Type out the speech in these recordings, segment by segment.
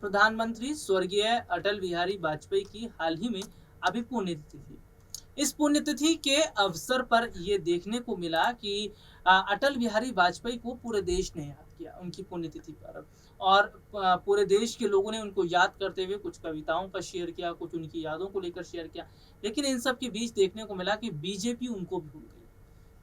प्रधानमंत्री स्वर्गीय अटल बिहारी वाजपेयी की हाल ही में अभी पुण्यतिथि थी। इस पुण्यतिथि के अवसर पर ये देखने को मिला कि अटल बिहारी वाजपेयी को पूरे देश ने याद किया उनकी पुण्यतिथि पर। और पूरे देश के लोगों ने उनको याद करते हुए कुछ कविताओं का शेयर किया, कुछ उनकी यादों को लेकर शेयर किया। लेकिन इन सब के बीच देखने को मिला कि बीजेपी उनको भूल गई,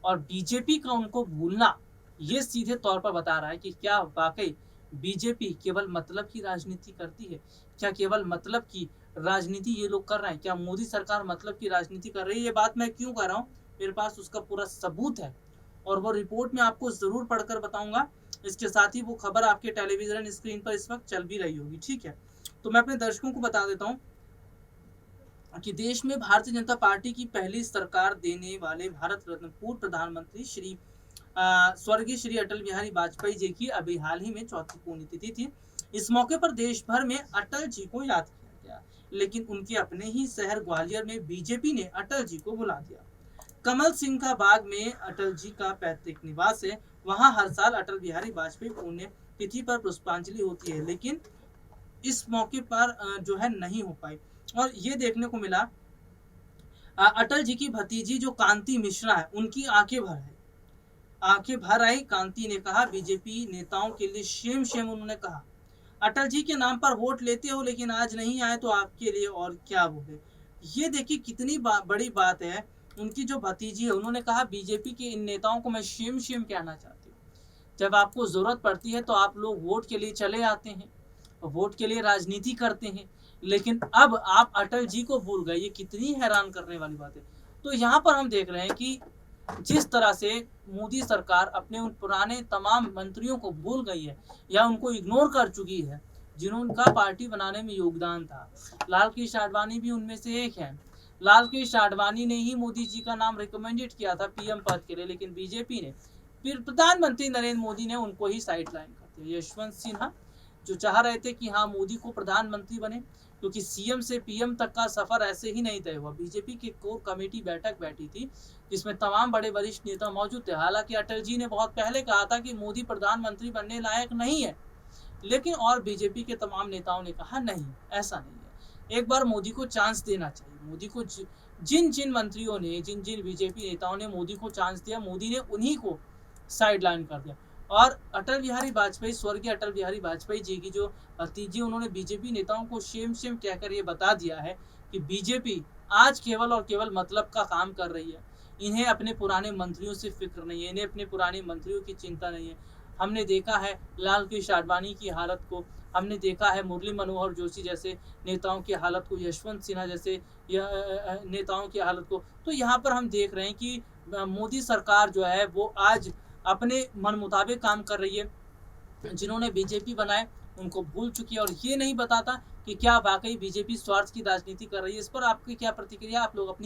और बीजेपी का उनको भूलना ये सीधे तौर पर बता रहा है कि क्या वाकई बीजेपी केवल मतलब की राजनीति करती है। क्या केवल मतलब की राजनीति ये लोग कर रहे हैं? क्या मोदी सरकार मतलब की राजनीति कर रही है? ये बात मैं क्यों कर रहा हूँ, मेरे पास उसका पूरा सबूत है, और वो रिपोर्ट में आपको जरूर पढ़कर बताऊंगा। इसके साथ ही वो खबर आपके टेलीविजन स्क्रीन पर इस वक्त चल भी रही होगी। ठीक है, तो मैं अपने दर्शकों को बता देता हूँ कि देश में भारतीय जनता पार्टी की पहली सरकार देने वाले भारत रत्न पूर्व प्रधानमंत्री स्वर्गीय श्री अटल बिहारी वाजपेयी जी की अभी हाल ही में चौथी पुण्यतिथि थी। इस मौके पर देश भर में अटल जी को याद किया गया, लेकिन उनके अपने ही शहर ग्वालियर में बीजेपी ने अटल जी को भुला दिया। कमल सिंह का बाग में अटल जी का पैतृक निवास है। वहां हर साल अटल बिहारी वाजपेयी पुण्य तिथि पर पुष्पांजलि होती है, लेकिन इस मौके पर जो है नहीं हो पाई। और ये देखने को मिला अटल जी की भतीजी जो कांति मिश्रा है, उनकी आंखें भर आई। कांति ने कहा, बीजेपी नेताओं के लिए शेम शेम। उन्होंने कहा, अटल जी के नाम पर वोट लेते हो लेकिन आज नहीं आए तो आपके लिए और क्या बोले। ये देखिए कितनी बड़ी बात है। उनकी जो भतीजी है, उन्होंने कहा बीजेपी के इन नेताओं को मैं शेम शेम कहना चाहती हूँ। जब आपको जरूरत पड़ती है तो आप लोग वोट के लिए चले आते हैं, वोट के लिए राजनीति करते हैं, लेकिन अब आप अटल जी को भूल गए। ये कितनी हैरान करने वाली बात है। तो यहाँ पर हम देख रहे हैं कि जिस तरह से मोदी सरकार अपने उन पुराने तमाम मंत्रियों को भूल गई है या उनको इग्नोर कर चुकी है जिन्होंने पार्टी बनाने में योगदान था। लाल कृष्ण आडवाणी भी उनमें से एक है। लाल कृष्ण आडवाणी ने ही मोदी जी का नाम रिकमेंडेड किया था पीएम पद के लिए, लेकिन बीजेपी ने, फिर प्रधानमंत्री नरेंद्र मोदी ने उनको ही साइडलाइन कर दिया। यशवंत सिन्हा जो चाह रहे थे कि हाँ मोदी को प्रधानमंत्री बने, क्योंकि सीएम से पीएम तक का सफर ऐसे ही नहीं तय हुआ। बीजेपी की कोर कमेटी बैठक बैठी थी जिसमें तमाम बड़े वरिष्ठ नेता मौजूद थे। हालांकि अटल जी ने बहुत पहले कहा था कि मोदी प्रधानमंत्री बनने लायक नहीं है, लेकिन और बीजेपी के तमाम नेताओं ने कहा नहीं, ऐसा नहीं है, एक बार मोदी को चांस देना चाहिए। मोदी को जिन जिन मंत्रियों ने, जिन जिन बीजेपी नेताओं ने मोदी को चांस दिया, मोदी ने उन्हीं को साइडलाइन कर दिया। और अटल बिहारी वाजपेयी, स्वर्गीय अटल बिहारी वाजपेयी जी की जो भतीजी, उन्होंने बीजेपी नेताओं को शेम शेम कहकर ये बता दिया है कि बीजेपी आज केवल और केवल मतलब का काम कर रही है। इन्हें अपने पुराने मंत्रियों से फिक्र नहीं है, इन्हें अपने पुराने मंत्रियों की चिंता नहीं है। हमने देखा है लाल कृष्ण आडवाणी की हालत को, हमने देखा है मुरली मनोहर जोशी जैसे नेताओं की हालत को, यशवंत सिन्हा जैसे नेताओं की हालत को। तो यहाँ पर हम देख रहे हैं कि मोदी सरकार जो है वो आज अपने मन मुताबिक काम कर रही है। जिन्होंने बीजेपी बनाए उनको भूल चुकी है, और ये नहीं बताता कि क्या वाकई बीजेपी स्वार्थ की राजनीति कर रही है। इस पर आपकी क्या प्रतिक्रिया, आप लोग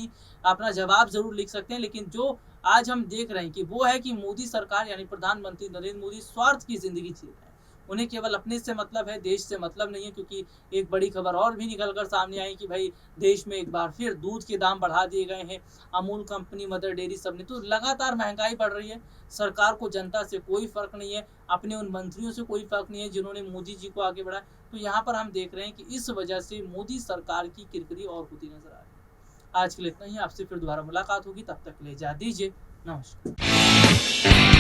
अपना जवाब जरूर लिख सकते हैं। लेकिन जो आज हम देख रहे हैं कि वो है कि मोदी सरकार यानी प्रधानमंत्री नरेंद्र मोदी स्वार्थ की जिंदगी जी रहे हैं। उन्हें केवल अपने से मतलब है, देश से मतलब नहीं है। क्योंकि एक बड़ी खबर और भी निकलकर सामने आई कि भाई देश में एक बार फिर दूध के दाम बढ़ा दिए गए हैं। अमूल कंपनी, मदर डेयरी सबने, तो लगातार महंगाई बढ़ रही है। सरकार को जनता से कोई फर्क नहीं है, अपने उन मंत्रियों से कोई फर्क नहीं है जिन्होंने मोदी जी को आगे बढ़ाया। तो यहाँ पर हम देख रहे हैं कि इस वजह से मोदी सरकार की किरकिरी और होती नजर आ रही है। आज के लिए इतना ही, आपसे फिर दोबारा मुलाकात होगी, तब तक ले जा दीजिए, नमस्कार।